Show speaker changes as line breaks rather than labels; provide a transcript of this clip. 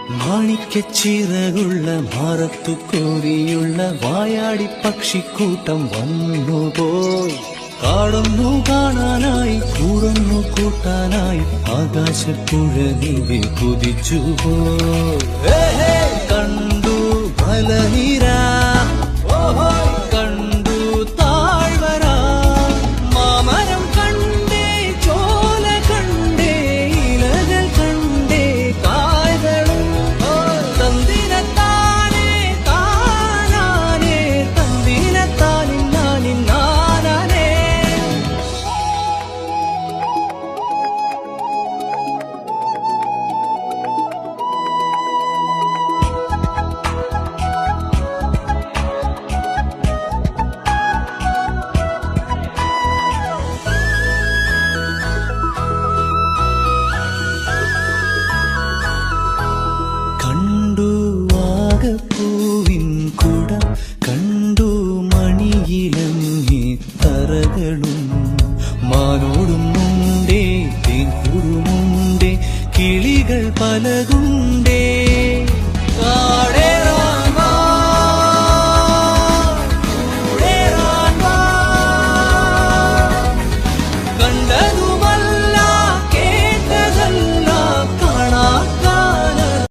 മാണിക്കച്ചിറകുള്ള മാറത്തു കോരിയുള്ള വായാടി പക്ഷിക്കൂട്ടം വന്നുപോയി. കാടൊന്നു കാണാനായി കൂടൊന്നു കൂട്ടാനായി ആകാശപ്പുഴ നീവി കുതിച്ചുപോയി. കണ്ടു മലനിര, കണ്ടു താഴ്വര, മാമരം കണ്ടേ, ചോല കണ്ടേ, ഇലകൾ കണ്ടേ, കായകളും തന്തിരത്താനേ താനാനേ, തന്തിരത്താനിന്നാനിന്നാനേ. കണ്ടു വാഗപ്പൂവിൻ കുട, കണ്ടു മണിയിലങ്ങി തറകളും, മാനോടും മുണ്ടേ തേൻകൂടുമുണ്ടേ, കിളികൾ പലതുണ്ടേ.